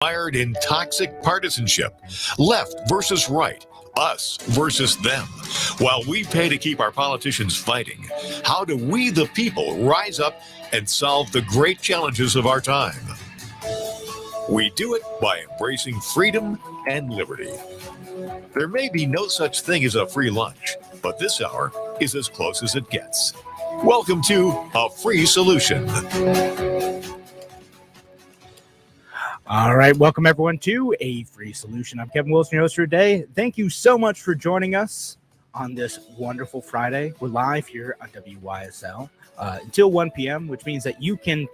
Mired in toxic partisanship, left versus right, us versus them. While we pay to keep our politicians fighting, how do we, the people, rise up and solve the great challenges of our time? We do it by embracing freedom and liberty. There may be no such thing as a free lunch, but this hour is as close as it gets. Welcome to A Free Solution. All right, welcome everyone to A Free Solution. I'm Kevin Wilson, your host for today. Thank you so much for joining us on this wonderful Friday. We're live here on WYSL until 1 p.m., which means that you can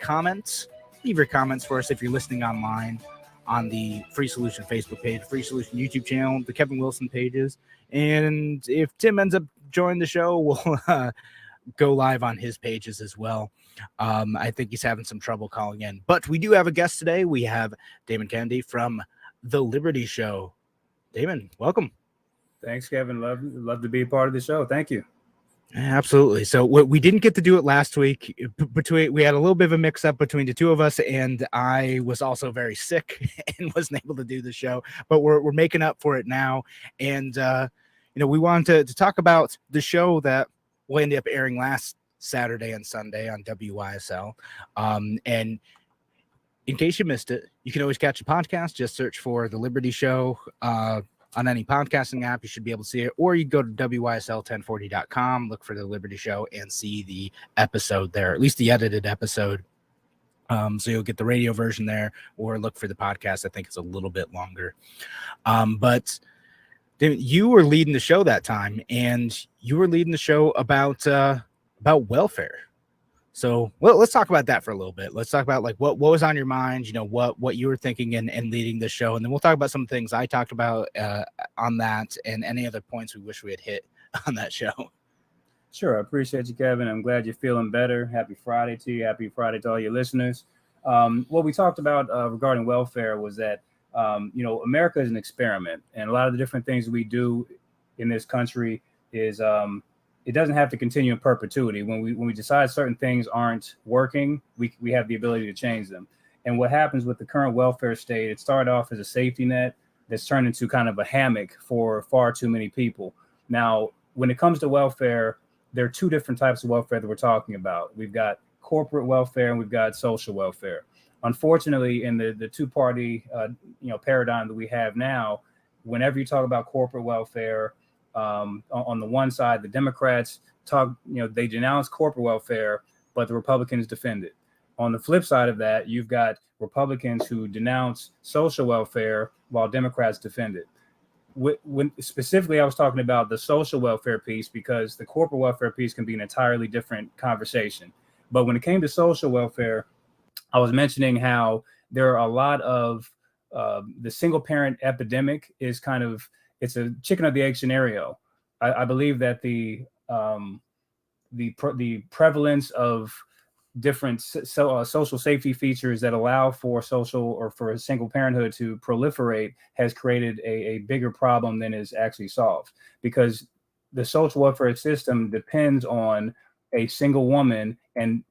leave your comments for us if you're listening online on the Free Solution Facebook page, Free Solution YouTube channel, the Kevin Wilson pages. And if Tim ends up joining the show, we'll go live on his pages as well. I think he's having some trouble calling in, but we do have a guest today. We have Damon Kennedy from The Liberty Show. Damon, welcome. Thanks, Kevin. Love to be a part of the show. Thank you. Absolutely. So we didn't get to do it last week. We had a little bit of a mix-up between the two of us, and I was also very sick and wasn't able to do the show. But we're making up for it now, and we wanted to talk about the show that will end up airing last Saturday and Sunday on WYSL. And in case you missed it, you can always catch a podcast. Just search for The Liberty Show on any podcasting app. You should be able to see it. Or you go to WYSL1040.com, look for The Liberty Show, and see the episode there, at least the edited episode. So you'll get the radio version there, or look for the podcast. I think it's a little bit longer. But you were leading the show that time, and you were leading the show about welfare. So let's talk about that for a little bit. Let's talk about like what was on your mind, what you were thinking and leading the show. And then we'll talk about some things I talked about on that and any other points we wish we had hit on that show. Sure. I appreciate you, Kevin. I'm glad you're feeling better. Happy Friday to you. Happy Friday to all your listeners. What we talked about regarding welfare was that, America is an experiment, and a lot of the different things we do in this country is it doesn't have to continue in perpetuity. When we decide certain things aren't working, we have the ability to change them. And what happens with the current welfare state, it started off as a safety net that's turned into kind of a hammock for far too many people. Now, when it comes to welfare, there are two different types of welfare that we're talking about. We've got corporate welfare and we've got social welfare. Unfortunately, in the two-party paradigm that we have now, whenever you talk about corporate welfare, on the one side, the Democrats they denounce corporate welfare, but the Republicans defend it. On the flip side of that, you've got Republicans who denounce social welfare while Democrats defend it. When specifically, I was talking about the social welfare piece because the corporate welfare piece can be an entirely different conversation. But when it came to social welfare, I was mentioning how there are a lot of the single parent epidemic is it's a chicken or the egg scenario. I believe that the prevalence of different social safety features that allow for social or for single parenthood to proliferate has created a bigger problem than is actually solved, because the social welfare system depends on a single woman and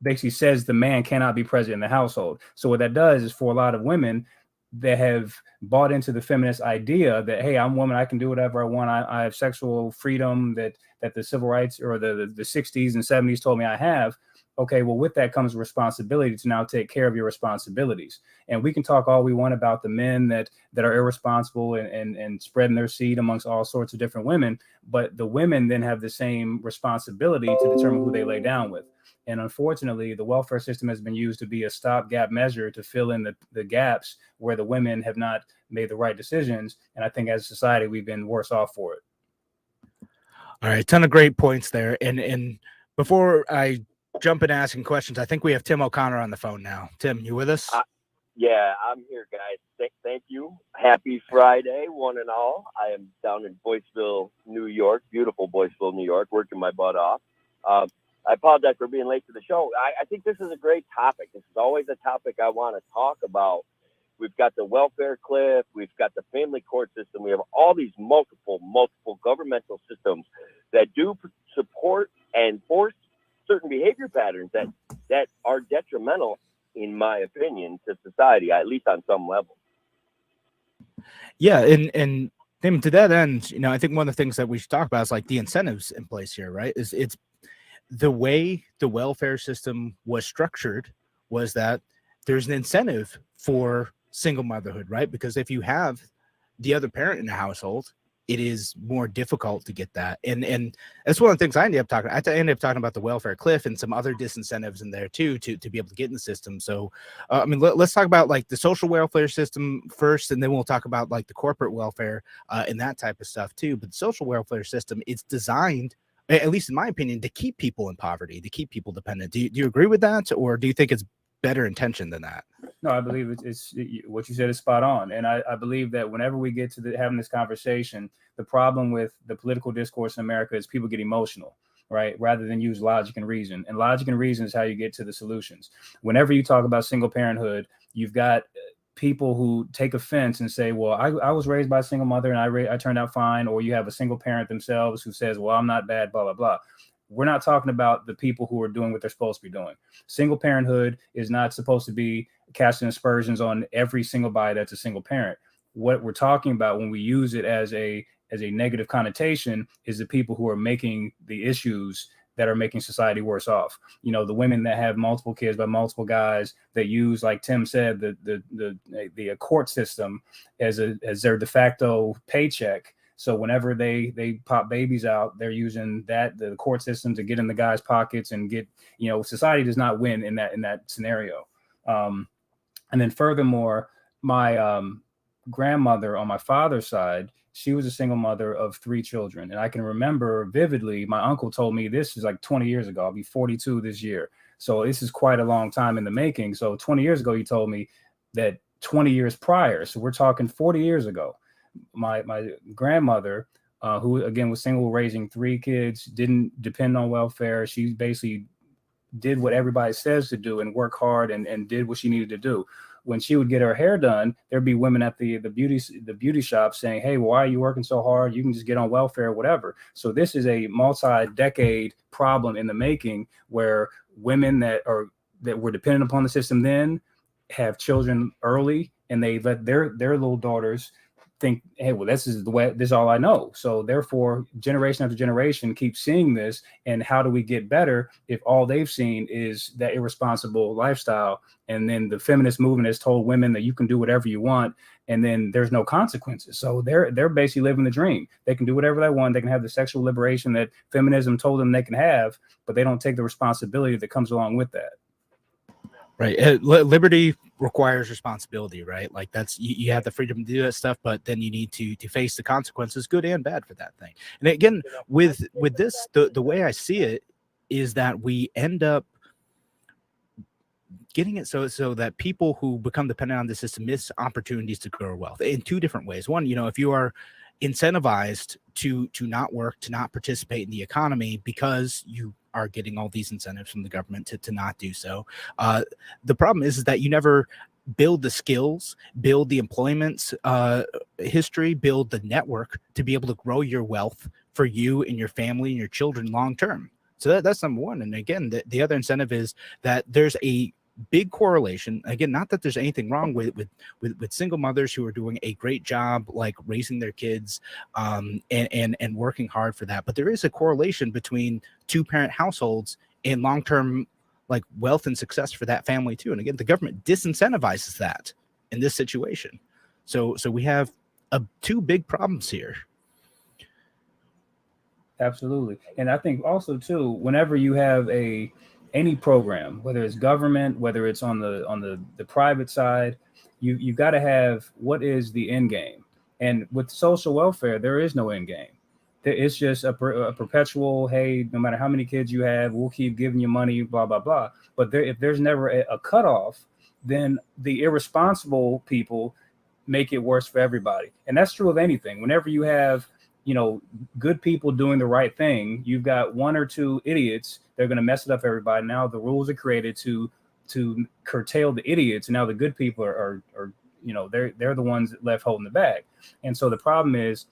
basically says the man cannot be present in the household. So what that does is, for a lot of women that have bought into the feminist idea that, hey, I'm a woman, I can do whatever I want, I have sexual freedom that the civil rights or the 60s and 70s told me I have. Okay, well, with that comes responsibility to now take care of your responsibilities. And we can talk all we want about the men that are irresponsible and spreading their seed amongst all sorts of different women, but the women then have the same responsibility to determine who they lay down with. And unfortunately, the welfare system has been used to be a stopgap measure to fill in the gaps where the women have not made the right decisions. And I think as a society, we've been worse off for it. All right, ton of great points there. And before I jump in asking questions, I think we have Tim O'Connor on the phone now. Tim, you with us? Yeah, I'm here, guys. Thank you. Happy Friday, one and all. I am down in Boyceville, New York, beautiful Boyceville, New York, working my butt off. I apologize for being late to the show. I think this is a great topic. This is always a topic I want to talk about. We've got the welfare cliff. We've got the family court system. We have all these multiple governmental systems that do support and force certain behavior patterns that are detrimental, in my opinion, to society, at least on some level. Yeah, and Damon, to that end, I think one of the things that we should talk about is like the incentives in place here, right? It's the way the welfare system was structured was that there's an incentive for single motherhood, right? Because if you have the other parent in the household, it is more difficult to get that. And that's one of the things I ended up talking. I ended up talking about the welfare cliff and some other disincentives in there too, to be able to get in the system. So, let's talk about like the social welfare system first, and then we'll talk about like the corporate welfare and that type of stuff too. But the social welfare system, it's designed, at least in my opinion, to keep people in poverty, to keep people dependent. Do you agree with that, or do you think it's better intention than that? No, I believe it's what you said is spot on. And I believe that whenever we get to having this conversation, the problem with the political discourse in America is people get emotional, right? Rather than use logic and reason. And logic and reason is how you get to the solutions. Whenever you talk about single parenthood, you've got people who take offense and say, well, I was raised by a single mother and I turned out fine. Or you have a single parent themselves who says, well, I'm not bad, blah, blah, blah. We're not talking about the people who are doing what they're supposed to be doing. Single parenthood is not supposed to be casting aspersions on every single body that's a single parent. What we're talking about when we use it as a negative connotation is the people who are making the issues that are making society worse off. The women that have multiple kids by multiple guys that use, like Tim said, the court system as their de facto paycheck. So whenever they pop babies out, they're using the court system to get in the guy's pockets and get, society does not win in that scenario. And then furthermore, my grandmother on my father's side, she was a single mother of 3 children. And I can remember vividly, my uncle told me this is like 20 years ago. I'll be 42 this year. So this is quite a long time in the making. So 20 years ago, he told me that 20 years prior, so we're talking 40 years ago, my grandmother, who again was single, raising 3 kids, didn't depend on welfare. She basically did what everybody says to do and work hard and did what she needed to do. When she would get her hair done, there'd be women at the beauty shop saying, hey, why are you working so hard? You can just get on welfare or whatever. So this is a multi-decade problem in the making, where women that were dependent upon the system then have children early, and they let their little daughters think, hey, well, this is all I know. So therefore, generation after generation keeps seeing this. And how do we get better if all they've seen is that irresponsible lifestyle? And then the feminist movement has told women that you can do whatever you want, and then there's no consequences. So they're basically living the dream. They can do whatever they want. They can have the sexual liberation that feminism told them they can have, but they don't take the responsibility that comes along with that. Right. Liberty requires responsibility, right? Like that's, you have the freedom to do that stuff, but then you need to face the consequences, good and bad, for that thing. And again, with this, the way I see it is that we end up getting it so that people who become dependent on the system miss opportunities to grow wealth in 2 different ways. One, if you are incentivized to not work, to not participate in the economy because you are getting all these incentives from the government to not do so. The problem is that you never build the skills, build the employment history, build the network to be able to grow your wealth for you and your family and your children long term. So that's number one. And again, the other incentive is that there's a big correlation. Again, not that there's anything wrong with single mothers who are doing a great job, like raising their kids and working hard for that. But there is a correlation between 2-parent households and long-term like wealth and success for that family too. And again, the government disincentivizes that in this situation. So we have 2 big problems here. Absolutely. And I think also too, whenever you have any program, whether it's government, whether it's on the private side, you've got to have, what is the end game? And with social welfare, there is no end game. It's just a perpetual, hey, no matter how many kids you have, we'll keep giving you money, blah, blah, blah. But if there's never a cutoff, then the irresponsible people make it worse for everybody. And that's true of anything. Whenever you have, good people doing the right thing, you've got 1 or 2 idiots. They're going to mess it up for everybody. Now the rules are created to curtail the idiots, and now the good people are they're the ones left holding the bag. And so the problem is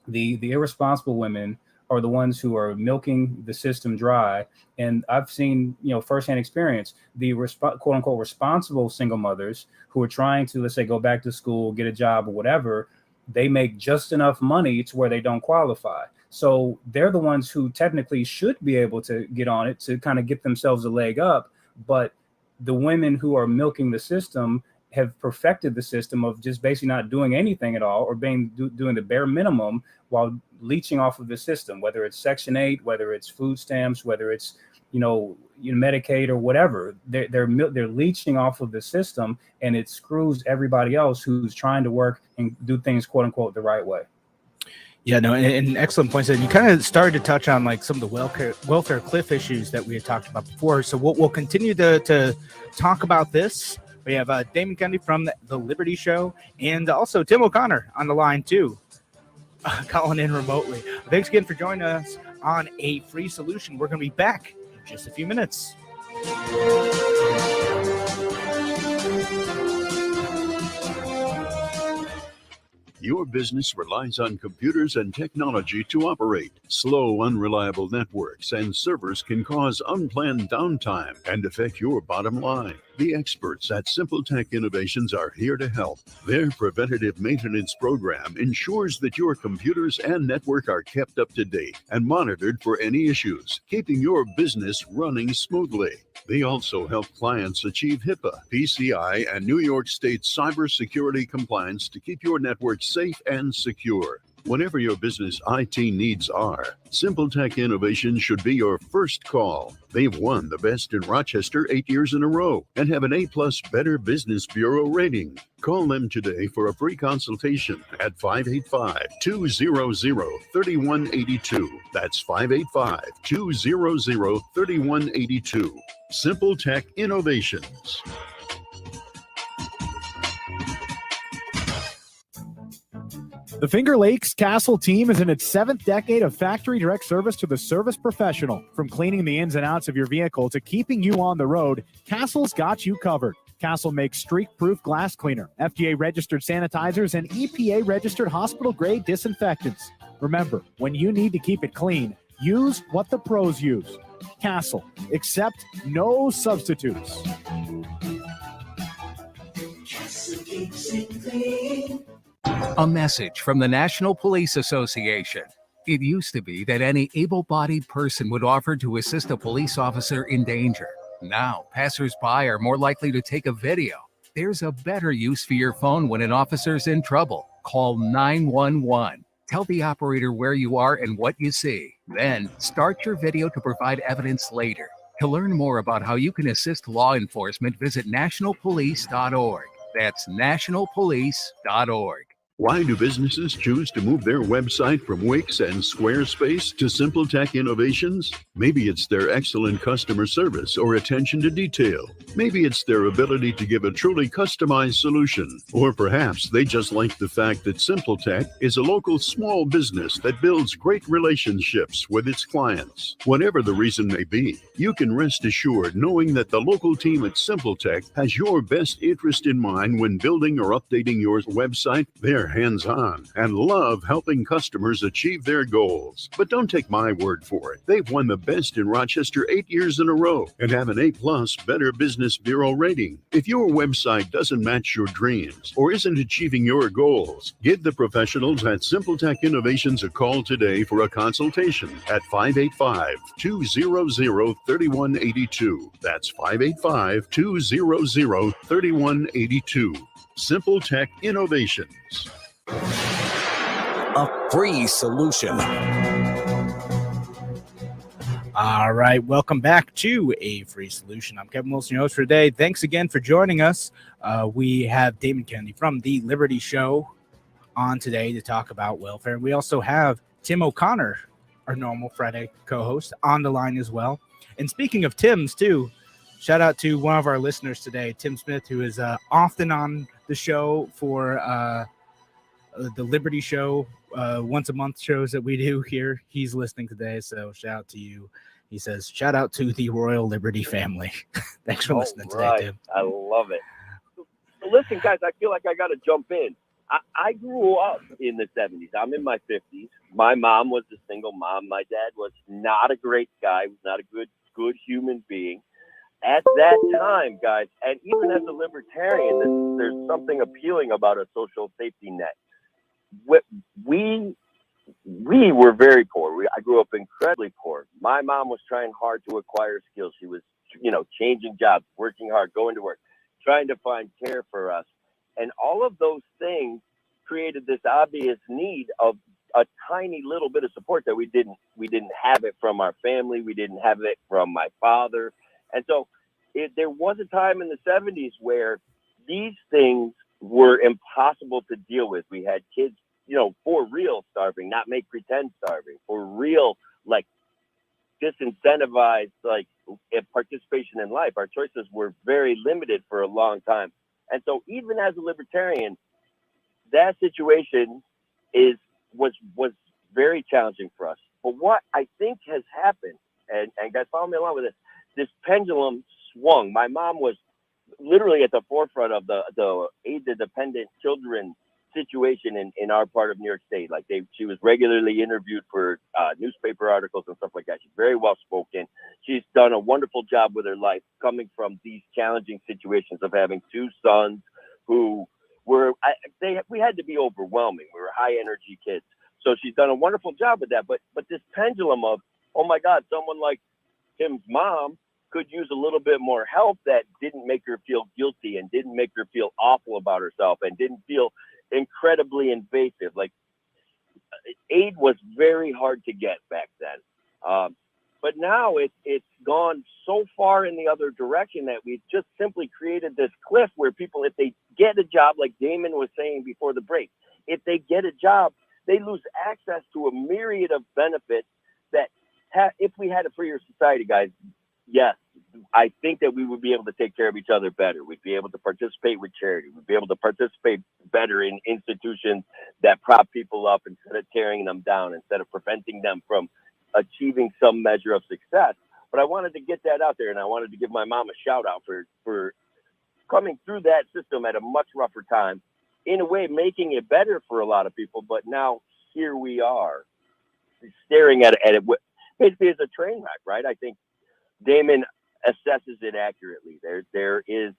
the irresponsible women are the ones who are milking the system dry. And I've seen, firsthand experience, the quote unquote responsible single mothers who are trying to, let's say, go back to school, get a job or whatever. They make just enough money to where they don't qualify. So they're the ones who technically should be able to get on it to kind of get themselves a leg up. But the women who are milking the system have perfected the system of just basically not doing anything at all, or doing the bare minimum while leeching off of the system, whether it's Section 8, whether it's food stamps, whether it's, Medicaid or whatever. They're leeching off of the system, and it screws everybody else who's trying to work and do things, quote unquote, the right way. Yeah, no, and excellent points. And you kind of started to touch on like some of the welfare cliff issues that we had talked about before. So we'll continue to talk about this. We have Damon Kennedy from the Liberty Show, and also Tim O'Connor on the line too, calling in remotely. Thanks again for joining us on A Free Solution. We're going to be back in just a few minutes. Your business relies on computers and technology to operate. Slow, unreliable networks and servers can cause unplanned downtime and affect your bottom line. The experts at SimpleTech Innovations are here to help. Their preventative maintenance program ensures that your computers and network are kept up to date and monitored for any issues, keeping your business running smoothly. They also help clients achieve HIPAA, PCI, and New York State cybersecurity compliance to keep your network safe and secure. Whatever your business IT needs are, SimpleTech Innovations should be your first call. They've won the Best in Rochester 8 years in a row and have an A+ Better Business Bureau rating. Call them today for a free consultation at 585-200-3182. That's 585-200-3182. SimpleTech Innovations. The Finger Lakes Castle team is in its 7th decade of factory direct service to the service professional. From cleaning the ins and outs of your vehicle to keeping you on the road, Castle's got you covered. Castle makes streak-proof glass cleaner, FDA-registered sanitizers, and EPA-registered hospital-grade disinfectants. Remember, when you need to keep it clean, use what the pros use. Castle. Accept no substitutes. Castle keeps it clean. A message from the National Police Association. It used to be that any able-bodied person would offer to assist a police officer in danger. Now, passers-by are more likely to take a video. There's a better use for your phone when an officer's in trouble. Call 911. Tell the operator where you are and what you see. Then, start your video to provide evidence later. To learn more about how you can assist law enforcement, visit nationalpolice.org. That's nationalpolice.org. Why do businesses choose to move their website from Wix and Squarespace to SimpleTech Innovations? Maybe it's their excellent customer service or attention to detail. Maybe it's their ability to give a truly customized solution. Or perhaps they just like the fact that SimpleTech is a local small business that builds great relationships with its clients. Whatever the reason may be, you can rest assured knowing that the local team at SimpleTech has your best interest in mind when building or updating your website. They're hands-on and love helping customers achieve their goals. But don't take my word for it. They've won the Best in Rochester 8 years in a row and have an A+ Better Business Bureau rating. If your website doesn't match your dreams or isn't achieving your goals, give the professionals at SimpleTech Innovations a call today for a consultation at 585-200-3182. That's 585-200-3182. SimpleTech Innovations. A free solution. All right, welcome back to A Free Solution. I'm Kevin Wilson, your host for today. Thanks again for joining us. We have Damon Kennedy from the Liberty Show on today to talk about welfare. We also have Tim O'Connor, our normal Friday co-host, on the line as well. And speaking of Tim's too, shout out to one of our listeners today, Tim Smith, who is often on the show for the Liberty Show, once a month shows that we do here. He's listening today, so shout out to you. He says, shout out to the Royal Liberty family. Thanks for listening today, Tim. I love it. So listen, guys, I feel like I got to jump in. I grew up in the 70s. I'm in my 50s. My mom was a single mom. My dad was not a great guy, was not a good human being. At that time, guys, and even as a libertarian, there's something appealing about a social safety net. We were very poor. I grew up incredibly poor. My mom was trying hard to acquire skills. She was, changing jobs, working hard, going to work, trying to find care for us. And all of those things created this obvious need of a tiny little bit of support that we didn't have it from our family. We didn't have it from my father. And so there was a time in the 70s where these things were impossible to deal with. We had kids, for real starving, not make pretend starving, for real, like disincentivized, like participation in life. Our choices were very limited for a long time. And so even as a libertarian, that situation was very challenging for us. But what I think has happened, and guys, follow me along with this pendulum swung. My mom was literally at the forefront of the aid-dependent children situation in our part of New York State. Like she was regularly interviewed for newspaper articles and stuff like that. She's very well spoken. She's done a wonderful job with her life, coming from these challenging situations of having two sons who we had to be overwhelming. We were high energy kids. So she's done a wonderful job with that. But this pendulum of, oh my God, someone like Tim's mom could use a little bit more help that didn't make her feel guilty and didn't make her feel awful about herself and didn't feel incredibly invasive. Like aid was very hard to get back then. But now it's gone so far in the other direction that we've just simply created this cliff where people, if they get a job, like Damon was saying before the break, if they get a job, they lose access to a myriad of benefits that if we had a freer society, guys, yes, I think that we would be able to take care of each other better. We'd be able to participate with charity. We'd be able to participate better in institutions that prop people up instead of tearing them down, instead of preventing them from achieving some measure of success. But I wanted to get that out there, and I wanted to give my mom a shout out for coming through that system at a much rougher time, in a way making it better for a lot of people. But now here we are staring at it basically as a train wreck, right? I think Damon assesses it accurately. There is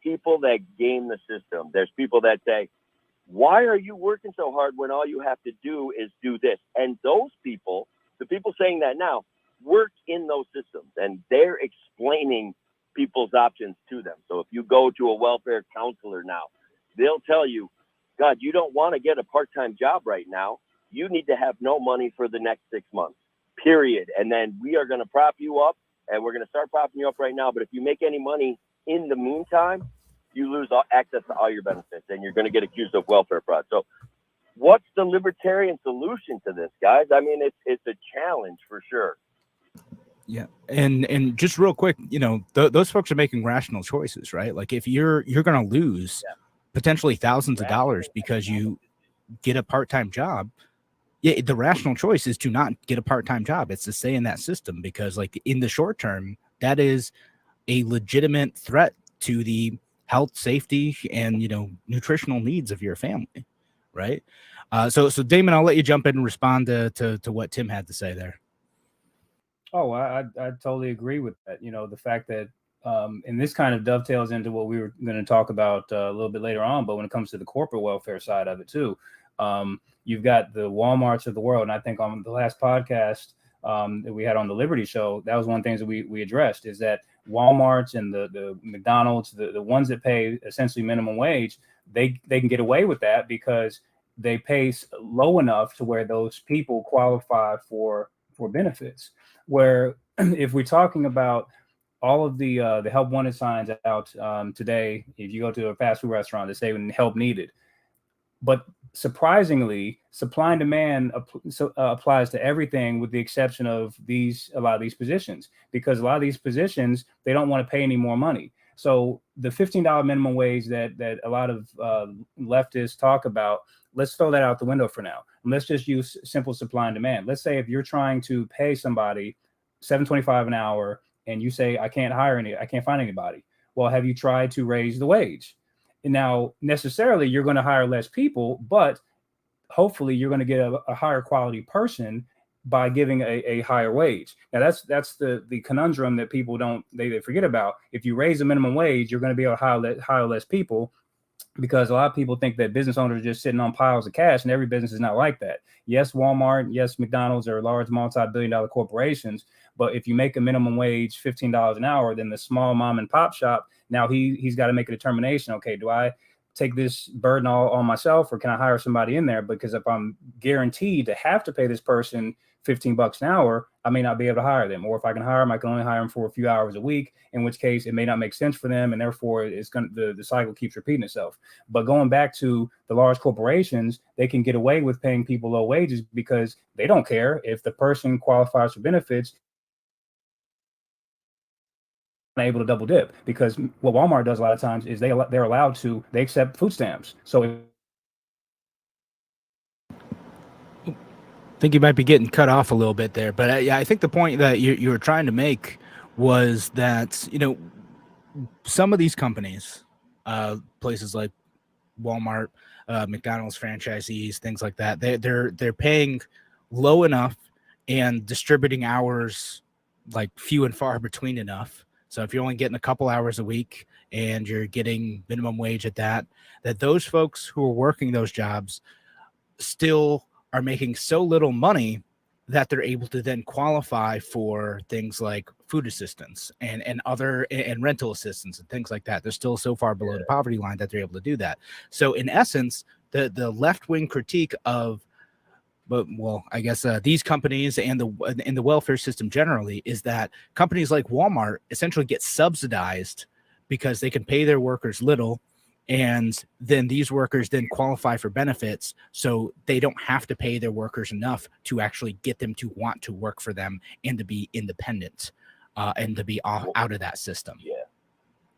people that game the system. There's people that say, why are you working so hard when all you have to do is do this? And those people, the people saying that now, work in those systems, and they're explaining people's options to them. So if you go to a welfare counselor now, they'll tell you, God, you don't want to get a part-time job right now. You need to have no money for the next 6 months, period. And then we are going to prop you up, and we're going to start propping you up right now. But if you make any money in the meantime, you lose access to all your benefits, and you're going to get accused of welfare fraud. So what's the libertarian solution to this, guys? I mean, it's a challenge for sure. Yeah, and just real quick, those folks are making rational choices, right? Like if you're going to lose potentially thousands of dollars because you get a part-time job, the rational choice is to not get a part-time job. It's to stay in that system, because like in the short term, that is a legitimate threat to the health, safety, and nutritional needs of your family, right? So Damon, I'll let you jump in and respond to what Tim had to say there. Oh, I totally agree with that. The fact that, and this kind of dovetails into what we were going to talk about a little bit later on, but when it comes to the corporate welfare side of it too, you've got the Walmarts of the world. And I think on the last podcast that we had on the Liberty Show, that was one of the things that we addressed, is that Walmarts and the McDonald's, the ones that pay essentially minimum wage, they can get away with that because they pay low enough to where those people qualify for benefits. Where if we're talking about all of the help wanted signs out today, if you go to a fast food restaurant, they say help needed. But surprisingly, supply and demand applies to everything, with the exception of a lot of these positions, because a lot of these positions, they don't want to pay any more money. So the $15 minimum wage that a lot of leftists talk about, let's throw that out the window for now. And let's just use simple supply and demand. Let's say if you're trying to pay somebody $7.25 an hour and you say, I can't find anybody. Well, have you tried to raise the wage? And now necessarily you're going to hire less people, but hopefully you're going to get a higher quality person by giving a higher wage. Now that's the conundrum that people they forget about. If you raise the minimum wage, you're going to be able to hire less people, because a lot of people think that business owners are just sitting on piles of cash, and every business is not like that. Yes, Walmart, yes, McDonald's are large multi-billion-dollar corporations, but if you make a minimum wage $15 an hour, then the small mom and pop shop, now he's got to make a determination. Okay, do I take this burden all on myself, or can I hire somebody in there? Because if I'm guaranteed to have to pay this person $15 an hour, I may not be able to hire them. Or if I can hire them, I can only hire them for a few hours a week, in which case it may not make sense for them, and therefore it's going to the cycle keeps repeating itself. But going back to the large corporations, they can get away with paying people low wages because they don't care if the person qualifies for benefits. Able to double dip, because what Walmart does a lot of times is they're allowed to, they accept food stamps. So I think you might be getting cut off a little bit there, but yeah, I think the point that you were trying to make was that, you know, some of these companies, places like Walmart, McDonald's franchisees, things like that, they're paying low enough and distributing hours like few and far between enough. So if you're only getting a couple hours a week and you're getting minimum wage at that those folks who are working those jobs still are making so little money that they're able to then qualify for things like food assistance and rental assistance and things like that. They're still so far below the poverty line that they're able to do that. So in essence, the left-wing critique of, I guess these companies and the welfare system generally is that companies like Walmart essentially get subsidized because they can pay their workers little, and then these workers then qualify for benefits, so they don't have to pay their workers enough to actually get them to want to work for them and to be independent and to be out of that system. Yeah.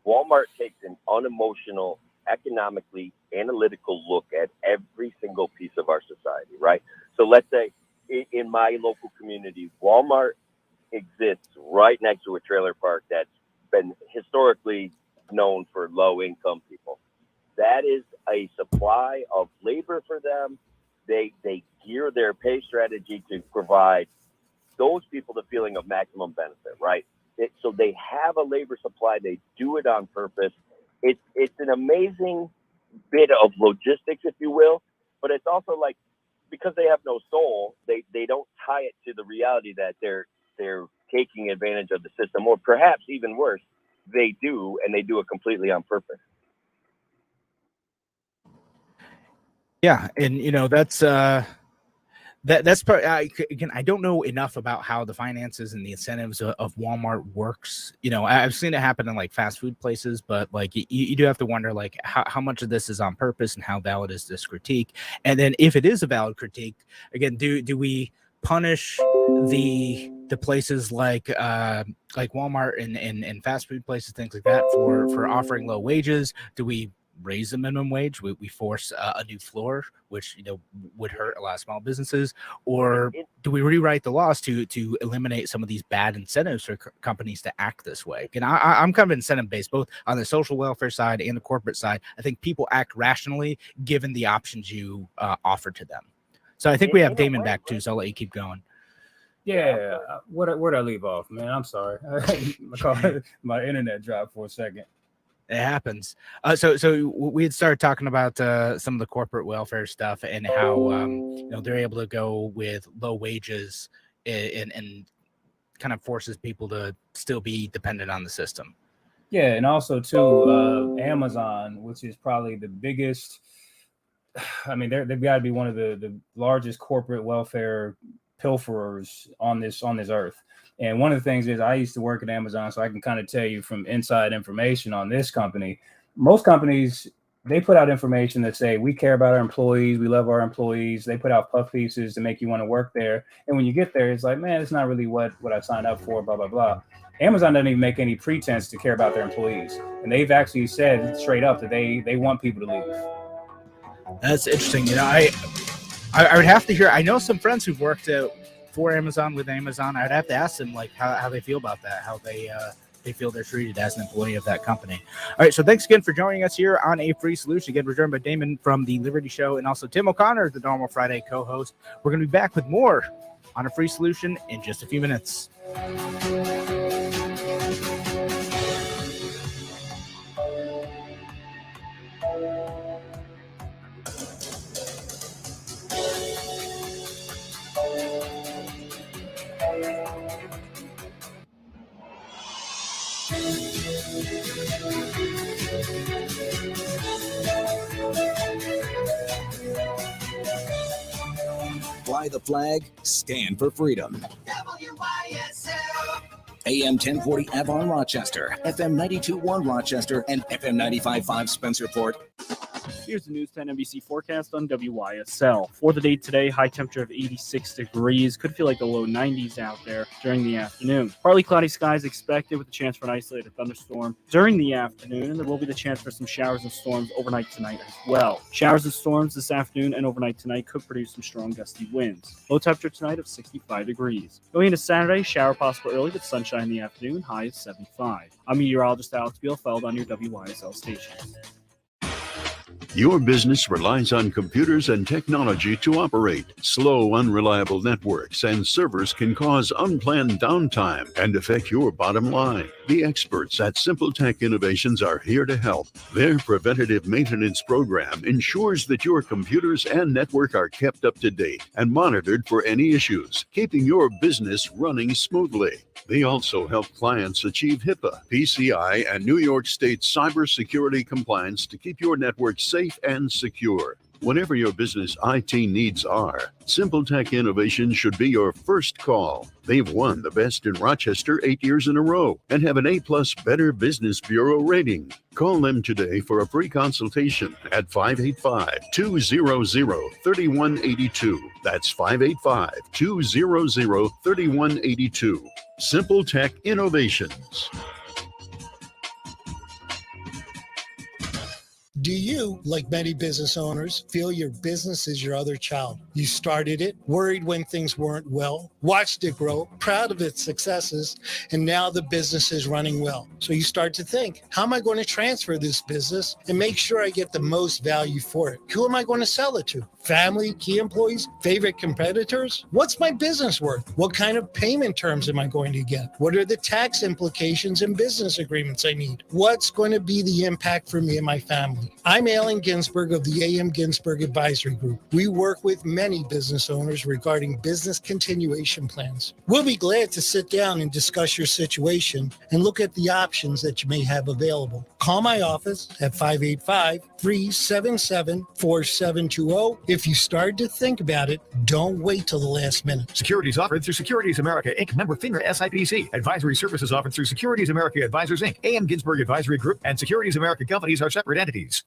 Walmart takes an unemotional, economically analytical look at every single piece of our society, right? So let's say in my local community, Walmart exists right next to a trailer park that's been historically known for low income people. That is a supply of labor for them. They gear their pay strategy to provide those people the feeling of maximum benefit, right? So they have a labor supply. They do it on purpose. It's an amazing bit of logistics, if you will, but it's also like, because they have no soul, they don't tie it to the reality that they're taking advantage of the system, or perhaps even worse, they do, and they do it completely on purpose. Yeah, and you know that's part. Again, I don't know enough about how the finances and the incentives of Walmart works. You know, I've seen it happen in like fast food places, but like you do have to wonder like how much of this is on purpose and how valid is this critique. And then if it is a valid critique, again, do we punish the places like Walmart and fast food places, things like that, for offering low wages? Do we raise the minimum wage? We force a new floor, which, you know, would hurt a lot of small businesses? Or do we rewrite the laws to eliminate some of these bad incentives for companies to act this way? And I'm kind of incentive based, both on the social welfare side and the corporate side. I think people act rationally given the options you offer to them. So I think we have Damon back too, so I'll let you keep going. Yeah, where'd I leave off, man? I'm sorry. My internet dropped for a second. It happens. So we had started talking about some of the corporate welfare stuff and how you know, they're able to go with low wages and kind of forces people to still be dependent on the system. Yeah, and also too, Amazon, which is probably the biggest. I mean, they've got to be one of the largest corporate welfare pilferers on this earth. And one of the things is, I used to work at Amazon, so I can kind of tell you from inside information on this company. Most companies, they put out information that say, we care about our employees, we love our employees. They put out puff pieces to make you want to work there. And when you get there, it's like, man, it's not really what I signed up for, blah, blah, blah. Amazon doesn't even make any pretense to care about their employees. And they've actually said straight up that they want people to leave. That's interesting. You know, I would have to hear. I know some friends who've worked for Amazon with Amazon. I'd have to ask them like how they feel about that, how they they feel they're treated as an employee of that company. All right, so thanks again for joining us here on A Free Solution. Again, we're joined by Damon from the Liberty Show and also Tim O'Connor, the Normal Friday co-host. We're going to be back with more on A Free Solution in just a few minutes. Fly the flag, stand for freedom. AM 1040 Avon Rochester, FM 92.1 Rochester, and FM 95.5 Spencerport. Here's the News 10 NBC forecast on WYSL. For the day today, high temperature of 86 degrees. Could feel like the low 90s out there during the afternoon. Partly cloudy skies expected with a chance for an isolated thunderstorm during the afternoon. And there will be the chance for some showers and storms overnight tonight as well. Showers and storms this afternoon and overnight tonight could produce some strong gusty winds. Low temperature tonight of 65 degrees. Going into Saturday, shower possible early with sunshine in the afternoon, high of 75. I'm meteorologist Alex Bielfeld on your WYSL station. Your business relies on computers and technology to operate. Slow, unreliable networks and servers can cause unplanned downtime and affect your bottom line. The experts at Simple Tech Innovations are here to help. Their preventative maintenance program ensures that your computers and network are kept up to date and monitored for any issues, keeping your business running smoothly. They also help clients achieve HIPAA, PCI, and New York State cybersecurity compliance to keep your network safe and secure. Whatever your business IT needs are, Simple Tech Innovations should be your first call. They've won the Best in Rochester 8 years in a row and have an A+ Better Business Bureau rating. Call them today for a free consultation at 585-200-3182. That's 585-200-3182. Simple Tech Innovations. Do you, like many business owners, feel your business is your other child? You started it, worried when things weren't well, watched it grow, proud of its successes, and now the business is running well. So you start to think, how am I going to transfer this business and make sure I get the most value for it? Who am I going to sell it to? Family, key employees, favorite competitors? What's my business worth? What kind of payment terms am I going to get? What are the tax implications and business agreements I need? What's going to be the impact for me and my family? I'm Alan Ginsberg of the A.M. Ginsberg Advisory Group. We work with many business owners regarding business continuation plans. We'll be glad to sit down and discuss your situation and look at the options that you may have available. Call my office at 585-377-4720. If you start to think about it, don't wait till the last minute. Securities offered through Securities America, Inc., member FINRA SIPC. Advisory services offered through Securities America Advisors, Inc., A.M. Ginsberg Advisory Group, and Securities America Companies are separate entities.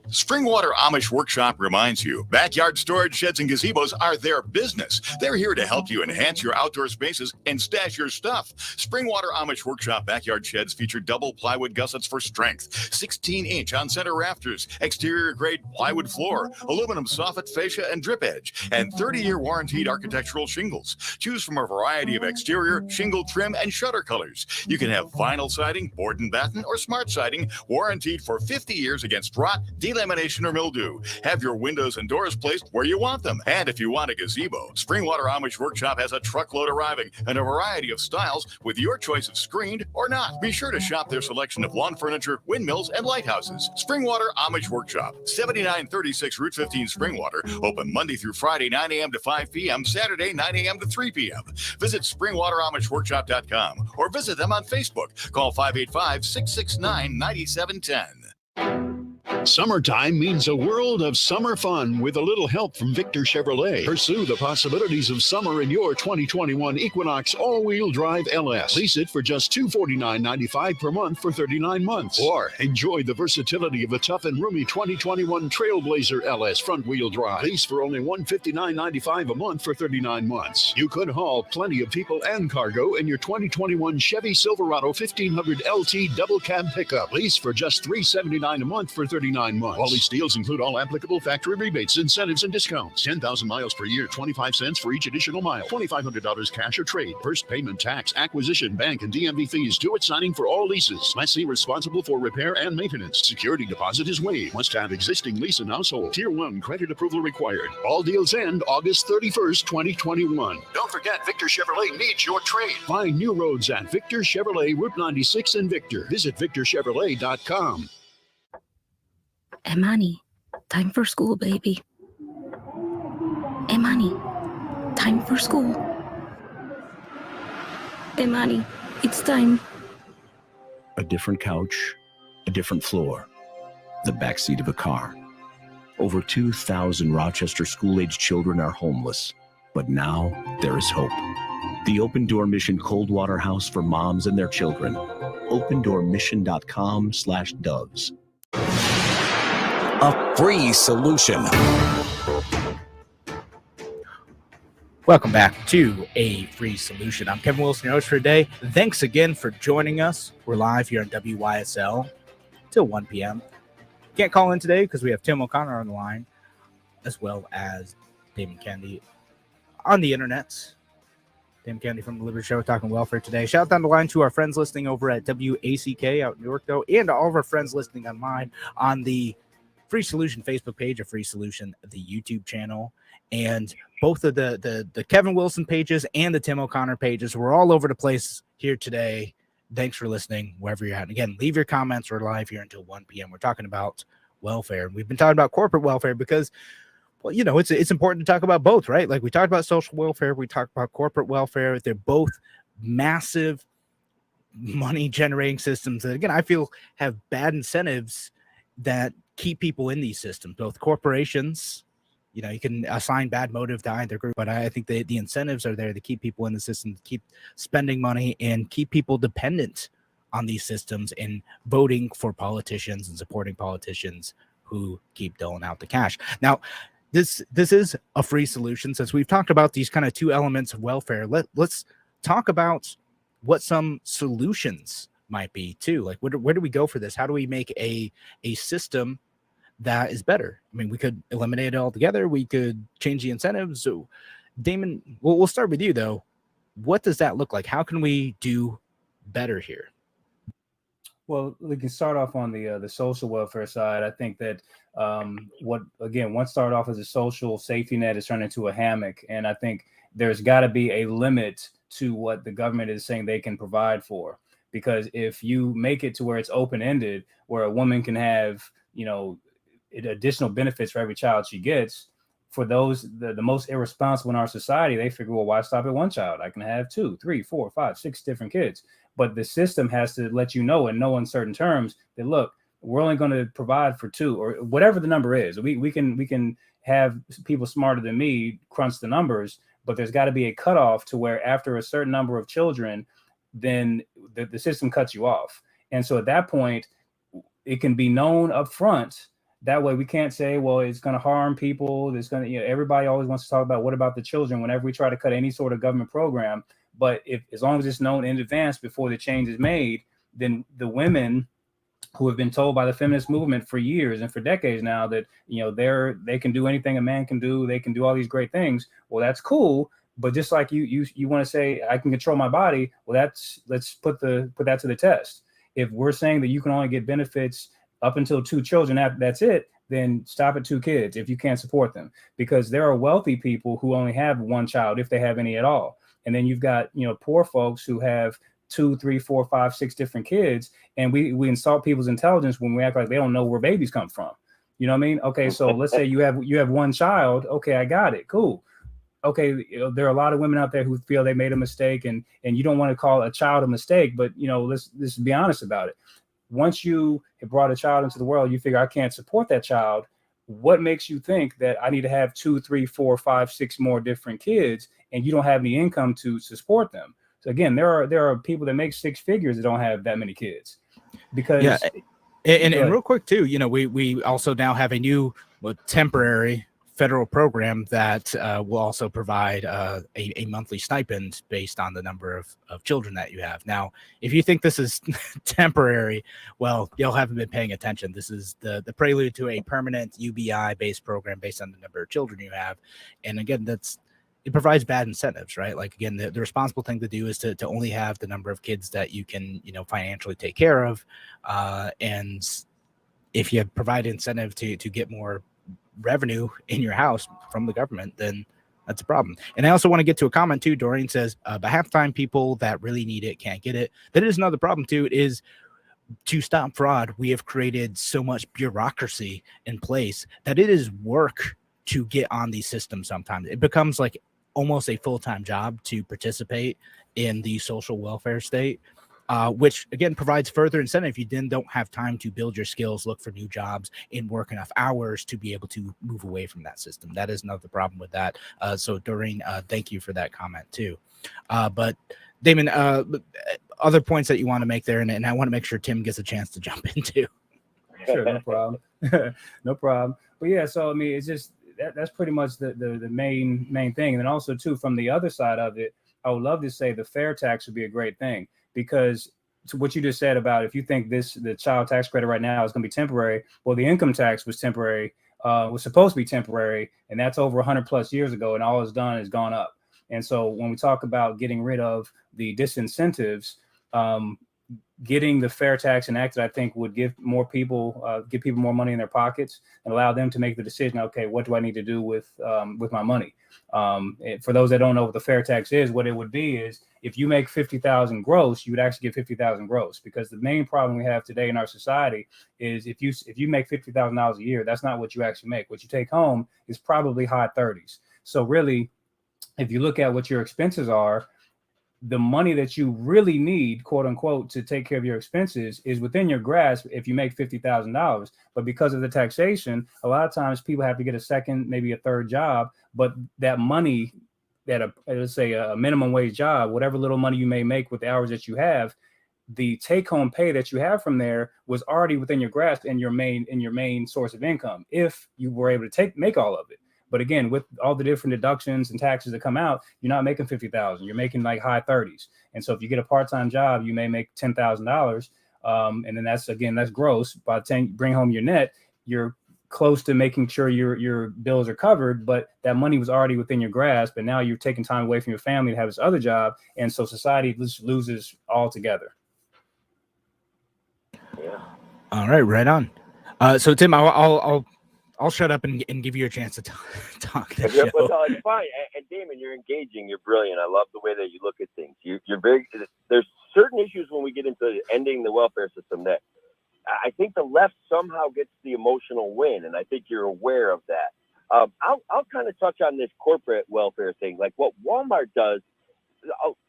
Springwater Amish Workshop reminds you, backyard storage sheds and gazebos are their business. They're here to help you enhance your outdoor spaces and stash your stuff. Springwater Amish Workshop backyard sheds feature double plywood gussets for strength, 16-inch on-center rafters, exterior-grade plywood floor, aluminum soffit fascia and drip edge, and 30-year warranted architectural shingles. Choose from a variety of exterior, shingle trim, and shutter colors. You can have vinyl siding, board and batten, or smart siding, warranted for 50 years against rot, delamination, or mildew. Have your windows and doors placed where you want them. And if you want a gazebo, Springwater Amish Workshop has a truckload arriving and a variety of styles with your choice of screened or not. Be sure to shop their selection of lawn furniture, windmills, and lighthouses. Springwater Amish Workshop, 7936 Route 15 Springwater, open Monday through Friday, 9 a.m. to 5 p.m., Saturday, 9 a.m. to 3 p.m. Visit SpringwaterAmishWorkshop.com or visit them on Facebook. Call 585-669-9710. Summertime means a world of summer fun with a little help from Victor Chevrolet. Pursue the possibilities of summer in your 2021 Equinox all-wheel drive LS. Lease it for just $249.95 per month for 39 months. Or enjoy the versatility of a tough and roomy 2021 Trailblazer LS front-wheel drive. Lease for only $159.95 a month for 39 months. You could haul plenty of people and cargo in your 2021 Chevy Silverado 1500 LT double cab pickup. Lease for just $379 a month for 39 $49 months. All these deals include all applicable factory rebates, incentives, and discounts. 10,000 miles per year, 25 cents for each additional mile. $2,500 cash or trade. First payment, tax, acquisition, bank, and DMV fees due at signing for all leases. Lessee responsible for repair and maintenance. Security deposit is waived. Must have existing lease and household. Tier 1 credit approval required. All deals end August 31st, 2021. Don't forget, Victor Chevrolet needs your trade. Find new roads at Victor Chevrolet, Route 96 in Victor. Visit victorchevrolet.com. Emani, time for school, baby. Emani, time for school. Emani, it's time. A different couch, a different floor, the backseat of a car. Over 2,000 Rochester school-aged children are homeless, but now there is hope. The Open Door Mission Cold Water House for moms and their children. opendoormission.com/doves. A free solution. Welcome back to A Free Solution. I'm Kevin Wilson, your host for today. Thanks again for joining us. We're live here on WYSL till 1 p.m. Can't call in today because we have Tim O'Connor on the line, as well as Damon Candy on the internet. Damon Candy from the Liberty Show talking welfare today. Shout down the line to our friends listening over at WACK out in New York, though, and all of our friends listening online on the Free Solution Facebook page, a Free Solution, the YouTube channel, and both of the Kevin Wilson pages and the Tim O'Connor pages. We're all over the place here today. Thanks for listening, wherever you're at. And again, leave your comments. We're live here until 1 p.m. We're talking about welfare. We've been talking about corporate welfare because, well, you know, it's important to talk about both, right? Like we talked about social welfare, we talked about corporate welfare. They're both massive money generating systems that, again, I feel have bad incentives that keep people in these systems. Both corporations, you know, you can assign bad motive to either group, but I think the incentives are there to keep people in the system, to keep spending money and keep people dependent on these systems and voting for politicians and supporting politicians who keep doling out the cash. Now, this is a free solution. Since we've talked about these kind of two elements of welfare, let's talk about what some solutions might be too. Like where do we go for this? How do we make a system that is better? I mean, we could eliminate it altogether. We could change the incentives. So, Damon, we'll start with you though. What does that look like? How can we do better here? Well, we can start off on the social welfare side. I think that once started off as a social safety net is turned into a hammock, and I think there's got to be a limit to what the government is saying they can provide for. Because if you make it to where it's open-ended, where a woman can have, you know, additional benefits for every child she gets, for those the most irresponsible in our society, they figure, well, why stop at one child? I can have 2, 3, 4, 5, 6 different kids. But the system has to let you know in no uncertain terms that, look, we're only going to provide for 2 or whatever the number is. We can have people smarter than me crunch the numbers, but there's got to be a cutoff to where after a certain number of children, then the system cuts you off. And so at that point, it can be known up front. That way we can't say, well, it's going to harm people. It's going to, you know, everybody always wants to talk about what about the children whenever we try to cut any sort of government program. But as long as it's known in advance before the change is made, then the women who have been told by the feminist movement for years and for decades now that, you know, they can do anything a man can do, they can do all these great things. Well, that's cool. But just like you want to say, I can control my body. Well, let's put that to the test. If we're saying that you can only get benefits up until 2 children, that's it, then stop at 2 kids if you can't support them. Because there are wealthy people who only have 1 child, if they have any at all. And then you've got, you know, poor folks who have 2, 3, 4, 5, 6 different kids. And we insult people's intelligence when we act like they don't know where babies come from. You know what I mean? Okay, so let's say you have 1 child. Okay, I got it. Cool. Okay, you know, there are a lot of women out there who feel they made a mistake, and you don't want to call a child a mistake, but, you know, let's be honest about it. Once you have brought a child into the world, you figure I can't support that child. What makes you think that I need to have 2, 3, 4, 5, 6 more different kids, and you don't have any income to support them? So again, there are people that make 6 figures that don't have that many kids. Because and real quick too, you know, we also now have a new temporary federal program that will also provide a monthly stipend based on the number of children that you have. Now, if you think this is temporary, well, y'all haven't been paying attention. This is the prelude to a permanent UBI-based program based on the number of children you have. And again, it provides bad incentives, right? Like, again, the responsible thing to do is to only have the number of kids that you can, financially take care of. And if you provide incentive to get more revenue in your house from the government, then that's a problem. And I also want to get to a comment too. Dorian says, but half the time people that really need it can't get it. That is another problem too. It is, to stop fraud, we have created so much bureaucracy in place that it is work to get on these systems. Sometimes it becomes like almost a full-time job to participate in the social welfare state, which again provides further incentive if you then don't have time to build your skills, look for new jobs, and work enough hours to be able to move away from that system. That is another problem with that. So Doreen, thank you for that comment too. But Damon, other points that you want to make there, and I want to make sure Tim gets a chance to jump into. Sure, no problem. No problem. But yeah, so I mean, it's just that's pretty much the main thing. And then also too, from the other side of it, I would love to say the fair tax would be a great thing, because to what you just said about, if you think the child tax credit right now is going to be temporary, well, the income tax was temporary, was supposed to be temporary, and that's over 100 plus years ago, and all it's done is gone up. And so when we talk about getting rid of the disincentives, getting the fair tax enacted, I think would give people more money in their pockets and allow them to make the decision. Okay, what do I need to do with my money? For those that don't know what the fair tax is, what it would be is, if you make 50,000 gross, you would actually get 50,000 gross, because the main problem we have today in our society is if you make $50,000 a year, that's not what you actually make. What you take home is probably high 30s. So really, if you look at what your expenses are, the money that you really need, quote unquote, to take care of your expenses is within your grasp if you make $50,000. But because of the taxation, a lot of times people have to get a second, maybe a third job. But that money, let's say a minimum wage job, whatever little money you may make with the hours that you have, the take home pay that you have from there was already within your grasp and your main source of income, if you were able to make all of it. But again, with all the different deductions and taxes that come out, you're not making 50,000. You're making like high 30s. And so if you get a part-time job, you may make $10,000. And then that's gross. By the time you bring home your net, you're close to making sure your bills are covered, but that money was already within your grasp. And now you're taking time away from your family to have this other job. And so society just loses altogether. Yeah. All right, right on. So Tim, I'll shut up and give you a chance to talk this show. Well, it's fine. And Damon, you're engaging. You're brilliant. I love the way that you look at things. You're very. There's certain issues when we get into ending the welfare system that I think the left somehow gets the emotional win, and I think you're aware of that. I'll kind of touch on this corporate welfare thing, like what Walmart does.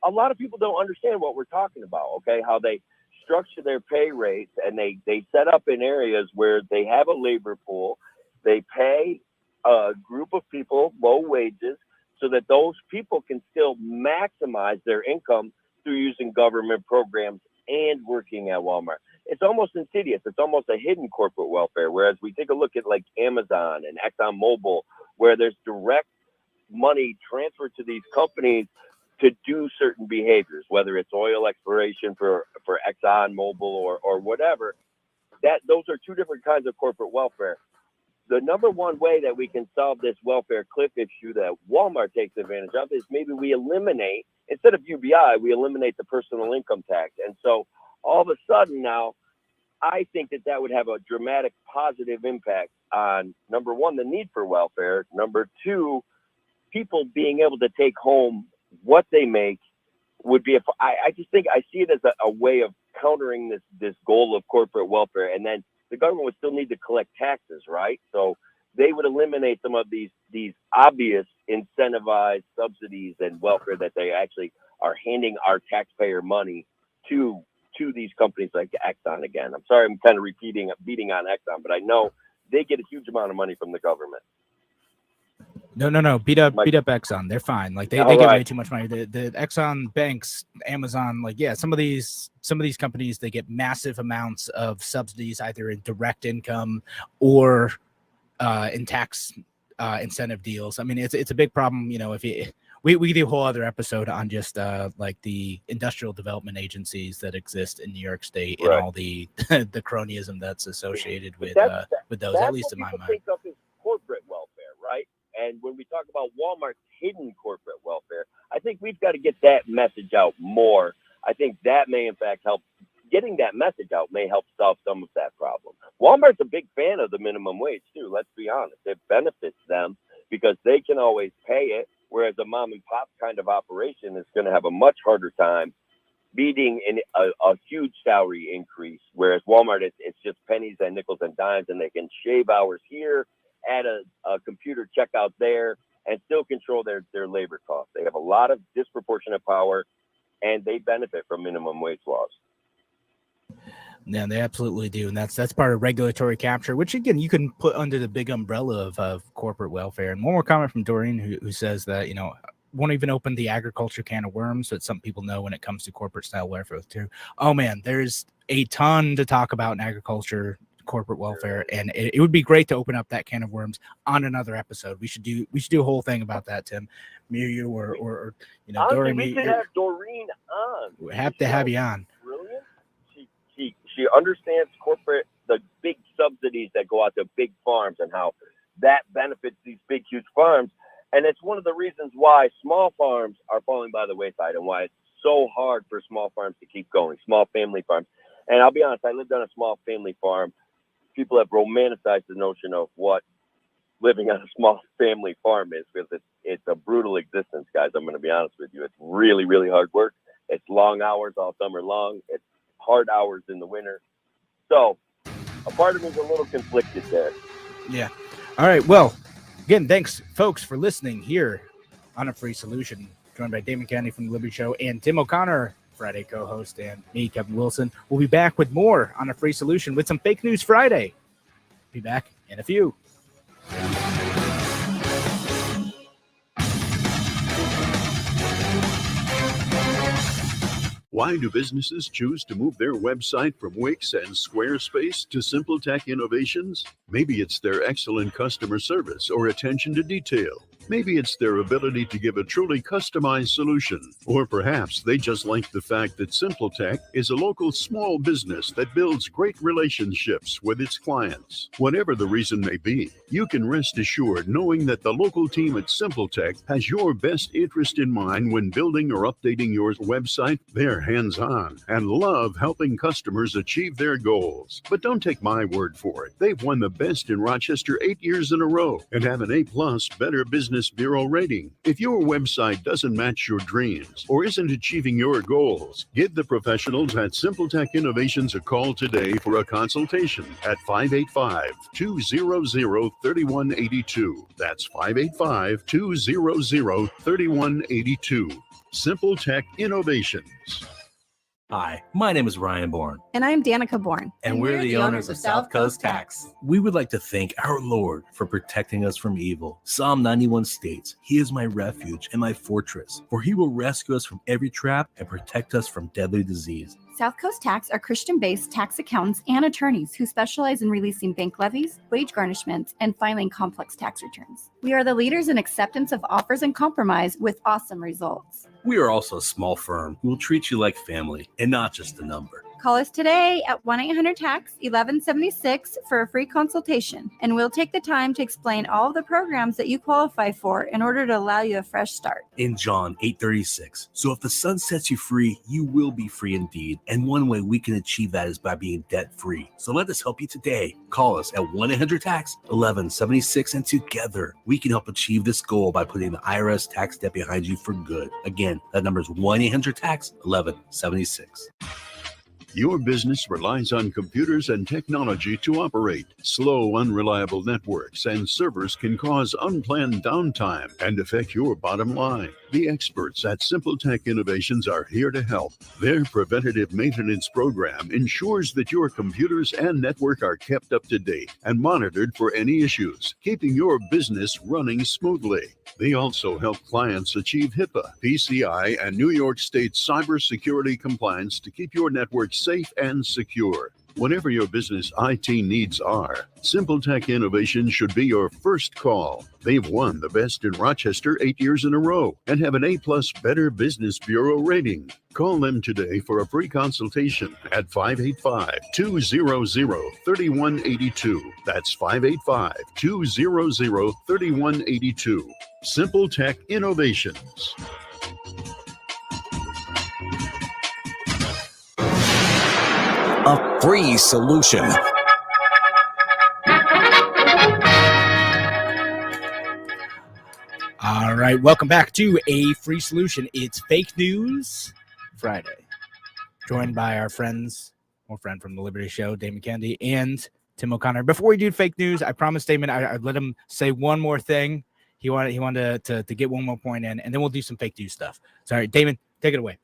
A lot of people don't understand what we're talking about. Okay, how they structure their pay rates, and they set up in areas where they have a labor pool. They pay a group of people low wages so that those people can still maximize their income through using government programs and working at Walmart. It's almost insidious. It's almost a hidden corporate welfare. Whereas we take a look at like Amazon and ExxonMobil, where there's direct money transferred to these companies to do certain behaviors, whether it's oil exploration for ExxonMobil or whatever. Those are two different kinds of corporate welfare. The number one way that we can solve this welfare cliff issue that Walmart takes advantage of is maybe we eliminate, instead of UBI, we eliminate the personal income tax. And so all of a sudden now, I think that would have a dramatic positive impact on, number one, the need for welfare. Number two, people being able to take home what they make would be, I just think I see it as a way of countering this goal of corporate welfare. And then the government would still need to collect taxes, right? So they would eliminate some of these obvious incentivized subsidies and welfare that they actually are handing our taxpayer money to these companies like Exxon again. I'm sorry, I'm kind of beating on Exxon, but I know they get a huge amount of money from the government. No. Beat up Exxon. They're fine. Like they get way too much money. The Exxon banks, Amazon, like, yeah, some of these companies, they get massive amounts of subsidies, either in direct income or in tax incentive deals. I mean, it's a big problem. You know, if you we could do a whole other episode on just like the industrial development agencies that exist in New York State and all the the cronyism that's associated with those, at least in my mind. Think of as corporate welfare, right? And when we talk about Walmart's hidden corporate welfare, I think we've got to get that message out more. I think that may in fact help. Getting that message out may help solve some of that problem. Walmart's a big fan of the minimum wage too. Let's be honest. It benefits them because they can always pay it. Whereas a mom and pop kind of operation is going to have a much harder time beating a huge salary increase. Whereas Walmart, it's just pennies and nickels and dimes, and they can shave hours here, add a computer checkout there, and still control their labor costs. They have a lot of disproportionate power, and they benefit from minimum wage laws. Yeah, they absolutely do, and that's part of regulatory capture, which again you can put under the big umbrella of corporate welfare. And one more comment from Doreen, who says that won't even open the agriculture can of worms that some people know when it comes to corporate style welfare too. Oh man, there's a ton to talk about in agriculture, corporate welfare, and it would be great to open up that can of worms on another episode. We should do a whole thing about that, Tim. Me or you or Doreen. We could have Doreen on. We have to have you on. Brilliant. She understands the big subsidies that go out to big farms and how that benefits these big, huge farms. And it's one of the reasons why small farms are falling by the wayside and why it's so hard for small farms to keep going, small family farms. And I'll be honest, I lived on a small family farm. People have romanticized the notion of what living on a small family farm is, because it's a brutal existence, guys. I'm going to be honest with you. It's really, really hard work. It's long hours all summer long. It's hard hours in the winter. So a part of me is a little conflicted there. Yeah. All right. Well, again, thanks folks for listening here on A Free Solution, joined by Damon Kennedy from the Liberty Show and Tim O'Connor, Friday co-host, and me, Kevin Wilson. We'll be back with more on A Free Solution with some Fake News Friday. Be back in a few. Why do businesses choose to move their website from Wix and Squarespace to SimpleTech Innovations? Maybe it's their excellent customer service or attention to detail. Maybe it's their ability to give a truly customized solution. Or perhaps they just like the fact that SimpleTech is a local small business that builds great relationships with its clients. Whatever the reason may be, you can rest assured knowing that the local team at SimpleTech has your best interest in mind when building or updating your website. They're hands-on and love helping customers achieve their goals. But don't take my word for it. They've won the best in Rochester 8 years in a row and have an A+ Better Business Bureau rating. If your website doesn't match your dreams or isn't achieving your goals, give the professionals at SimpleTech Innovations a call today for a consultation at 585-200-3182. That's 585-200-3182. SimpleTech Innovations. Hi, my name is Ryan Bourne. And I'm Danica Bourne. And we're the owners of South Coast Tax. We would like to thank our Lord for protecting us from evil. Psalm 91 states, "He is my refuge and my fortress, for he will rescue us from every trap and protect us from deadly disease." South Coast Tax are Christian-based tax accountants and attorneys who specialize in releasing bank levies, wage garnishments, and filing complex tax returns. We are the leaders in acceptance of offers and compromise with awesome results. We are also a small firm who will treat you like family and not just a number. Call us today at 1-800-TAX-1176 for a free consultation, and we'll take the time to explain all of the programs that you qualify for in order to allow you a fresh start. In John 8:36, so if the Son sets you free, you will be free indeed. And one way we can achieve that is by being debt-free. So let us help you today. Call us at 1-800-TAX-1176, and together we can help achieve this goal by putting the IRS tax debt behind you for good. Again, that number is 1-800-TAX-1176. Your business relies on computers and technology to operate. Slow, unreliable networks and servers can cause unplanned downtime and affect your bottom line. The experts at SimpleTech Innovations are here to help. Their preventative maintenance program ensures that your computers and network are kept up to date and monitored for any issues, keeping your business running smoothly. They also help clients achieve HIPAA, PCI, and New York State cybersecurity compliance to keep your network safe and secure. Whatever your business IT needs are, SimpleTech Innovation should be your first call. They've won the Best in Rochester 8 years in a row and have an A-plus Better Business Bureau rating. Call them today for a free consultation at 585-200-3182. That's 585-200-3182. SimpleTech Innovations. A free solution. All right, welcome back to A Free Solution. It's Fake News Friday. Joined by our friends, more friend from the Liberty Show, Damon Kennedy, and Tim O'Connor. Before we do fake news, I promised Damon I'd let him say one more thing. He wanted to get one more point in, and then we'll do some fake news stuff. Sorry, Damon, take it away.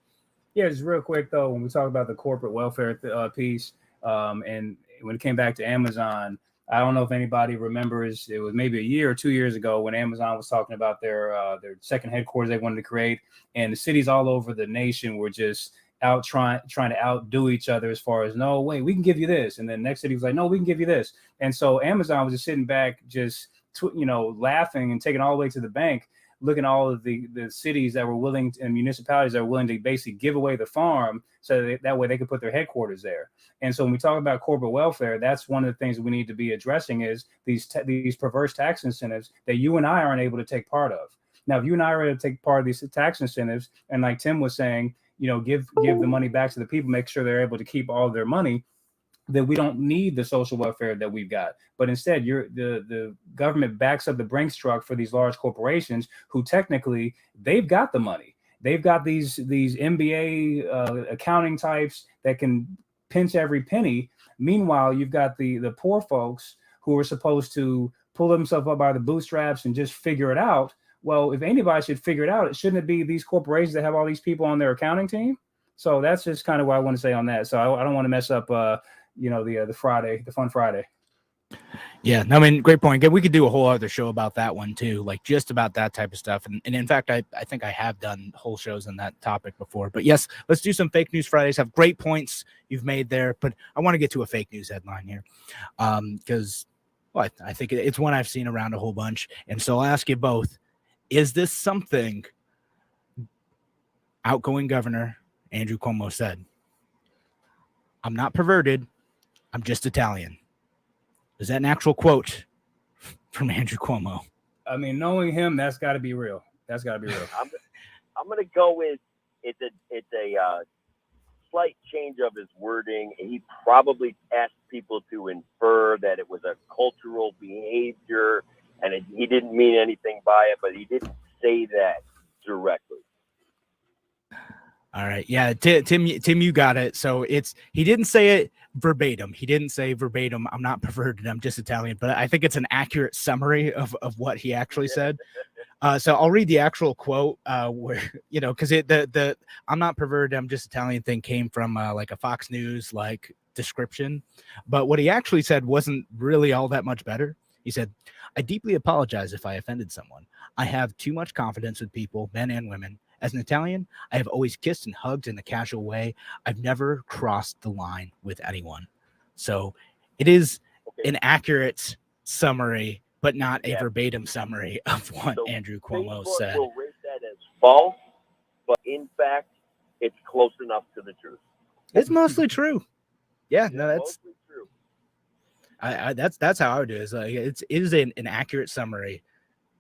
Yeah, just real quick though, when we talk about the corporate welfare piece, and when it came back to Amazon, I don't know if anybody remembers. It was maybe a year or 2 years ago when Amazon was talking about their second headquarters they wanted to create, and the cities all over the nation were just out trying to outdo each other as far as, no, wait, we can give you this, and then next city was like, no, we can give you this, and so Amazon was just sitting back, just laughing and taking all the way to the bank, looking at all of the cities that were willing and municipalities that were willing to basically give away the farm so that way they could put their headquarters there. And so when we talk about corporate welfare, that's one of the things that we need to be addressing is these perverse tax incentives that you and I aren't able to take part of. Now, if you and I are able to take part of these tax incentives, and like Tim was saying, give the money back to the people, make sure they're able to keep all of their money, then we don't need the social welfare that we've got. But instead, the government backs up the Brinks truck for these large corporations who technically they've got the money. They've got these MBA accounting types that can pinch every penny. Meanwhile, you've got the poor folks who are supposed to pull themselves up by the bootstraps and just figure it out. Well, if anybody should figure it out, shouldn't it be these corporations that have all these people on their accounting team? So that's just kind of what I want to say on that. So I don't want to mess up the Friday, the fun Friday. Yeah, no, I mean, great point. We could do a whole other show about that one too, like just about that type of stuff. And in fact, I think I have done whole shows on that topic before. But yes, let's do some fake news Fridays. Have great points you've made there, but I want to get to a fake news headline here because I think it's one I've seen around a whole bunch. And so I'll ask you both: is this something outgoing Governor Andrew Cuomo said? I'm not perverted. I'm just Italian. Is that an actual quote from Andrew Cuomo? I mean, knowing him, that's got to be real. That's got to be real. I'm going to go with it's a slight change of his wording. He probably asked people to infer that it was a cultural behavior, and he didn't mean anything by it, but he didn't say that directly. All right. Yeah, Tim, you got it. So he didn't say it verbatim. He didn't say verbatim, I'm not perverted, I'm just Italian, but I think it's an accurate summary of what he actually said. So I'll read the actual quote where, because the I'm not perverted, I'm just Italian thing came from like a Fox News like description. But what he actually said wasn't really all that much better. He said, I deeply apologize if I offended someone. I have too much confidence with people, men and women. As an Italian, I have always kissed and hugged in a casual way. I've never crossed the line with anyone. So it is an accurate summary, but not a verbatim summary of what Andrew Cuomo said. Will rate that as false, but in fact, it's close enough to the truth. It's mostly true. Yeah, no, that's mostly true. That's how I would do it. It's like it is an accurate summary,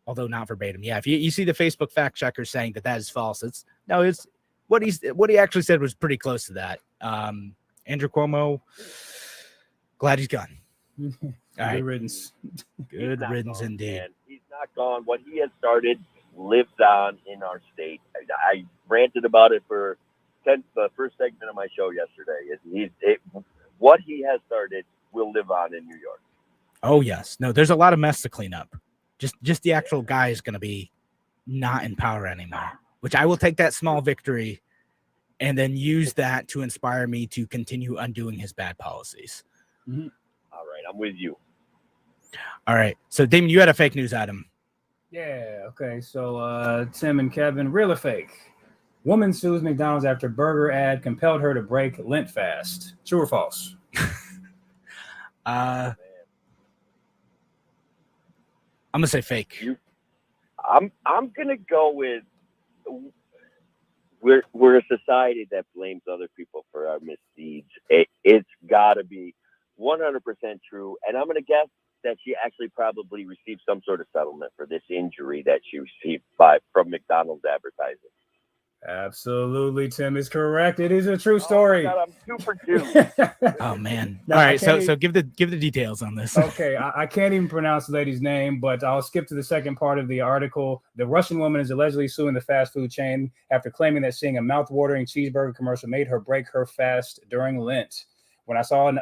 although not verbatim. Yeah, if you see the Facebook fact checker saying that is false, it's what he actually said was pretty close to that. Andrew Cuomo, glad he's gone. All right. Good riddance. Good riddance indeed. Man. He's not gone. What he has started lives on in our state. I ranted about it for the first segment of my show yesterday. What he has started will live on in New York. Oh yes, no, there's a lot of mess to clean up. Just the actual guy is going to be not in power anymore, which I will take that small victory and then use that to inspire me to continue undoing his bad policies. Mm-hmm. All right, I'm with you. All right, so Damon, you had a fake news item. Yeah, okay. So Tim and Kevin, real or fake? Woman sues McDonald's after burger ad compelled her to break Lent fast. True or false? I'm gonna say fake. I'm gonna go with we're a society that blames other people for our misdeeds. It's got to be 100% true, and I'm gonna guess that she actually probably received some sort of settlement for this injury that she received from McDonald's advertising. Absolutely, Tim is correct. It is a true story. Oh, God, I'm super two. Oh man! No, All I right, can't so give the details on this. Okay, I can't even pronounce the lady's name, but I'll skip to the second part of the article. The Russian woman is allegedly suing the fast food chain after claiming that seeing a mouth-watering cheeseburger commercial made her break her fast during Lent. When I saw an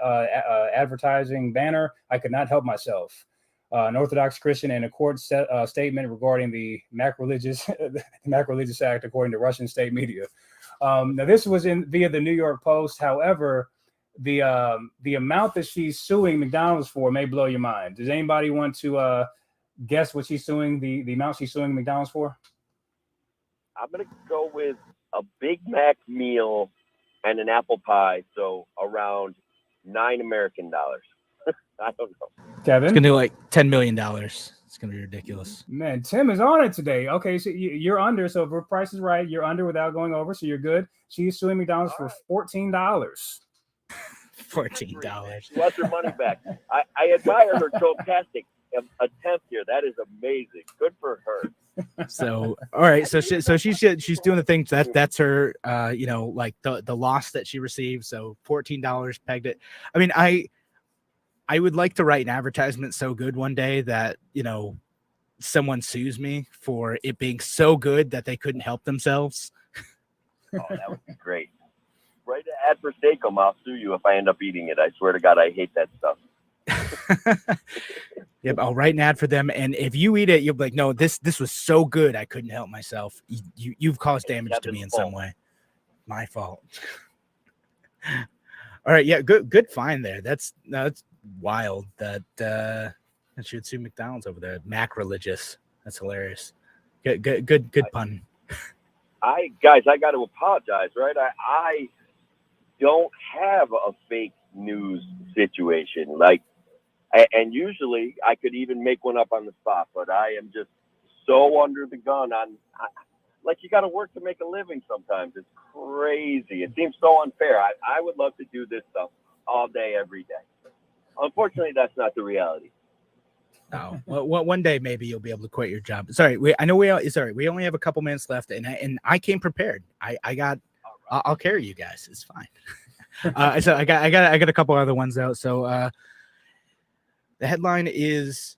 advertising banner, I could not help myself. An Orthodox Christian in a court statement regarding the Macreligious Act, according to Russian state media. Now, this was via the New York Post. However, the amount that she's suing McDonald's for may blow your mind. Does anybody want to guess what she's suing the amount she's suing McDonald's for? I'm gonna go with a Big Mac meal and an apple pie, so around $9 American. I don't know. Kevin? It's gonna do like $10 million. It's gonna be ridiculous. Man, Tim is on it today. Okay, so you're under. So if her price is right, you're under without going over. So you're good. She's suing McDonald's for $14. $14. She wants her money back. I admire her sarcastic attempt here. That is amazing. Good for her. So all right, so she's doing the thing. That's her. Like the loss that she received. So $14 pegged it. I mean, I would like to write an advertisement so good one day that, someone sues me for it being so good that they couldn't help themselves. Oh, that would be great. Write an ad for Steak-umm. I'll sue you if I end up eating it. I swear to God, I hate that stuff. Yep, I'll write an ad for them, and if you eat it, you'll be like, no, this was so good I couldn't help myself. You've caused damage to me in some way. My fault. All right, yeah, good find there. That's wild that she would sue McDonald's over there. Macreligious. That's hilarious. Good pun. I got to apologize, right? I don't have a fake news situation. And usually I could even make one up on the spot, but I am just so under the gun you got to work to make a living sometimes. It's crazy. It seems so unfair. I would love to do this stuff all day, every day. Unfortunately, that's not the reality. Oh, well, one day maybe you'll be able to quit your job. Sorry, we only have a couple minutes left, and I came prepared. I'll carry you guys. It's fine. So I got a couple other ones out. So the headline is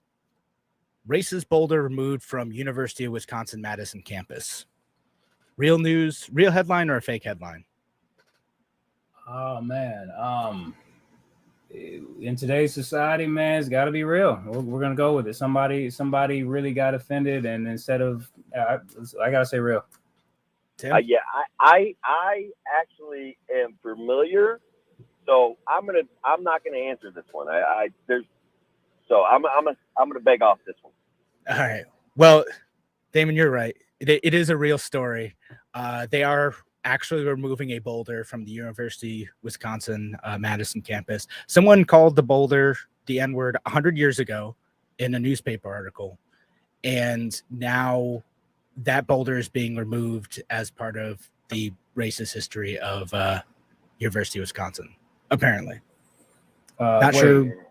racist boulder removed from University of Wisconsin-Madison campus. Real news, real headline, or a fake headline? Oh man. In today's society, man, it's got to be real. We're gonna go with it. Somebody really got offended, and instead of, I gotta say real. Yeah, I actually am familiar, so I'm not gonna answer this one. I'm gonna beg off this one. All right. Well, Damon, you're right. It is a real story. They are actually removing a boulder from the University of Wisconsin Madison campus. Someone called the boulder the N-word 100 years ago in a newspaper article, and now that boulder is being removed as part of the racist history of University of Wisconsin. Apparently, not sure.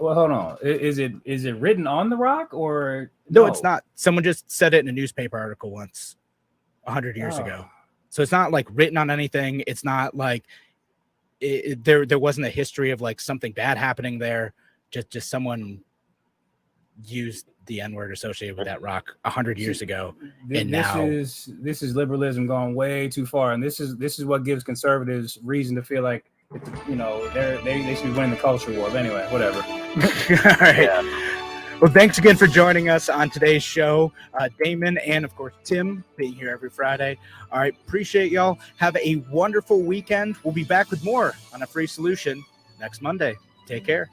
Well, hold on. Is it written on the rock or no? It's not. Someone just said it in a newspaper article once, 100 years ago. So it's not like written on anything. It's not like there wasn't a history of like something bad happening there. Just someone used the N-word associated with that rock 100 years ago. This is liberalism gone way too far, and this is what gives conservatives reason to feel like, they should be winning the culture war. But anyway, whatever. All right. Yeah. Well, thanks again for joining us on today's show, Damon, and of course Tim, being here every Friday. All right, appreciate y'all. Have a wonderful weekend. We'll be back with more on A Free Solution next Monday. Take care.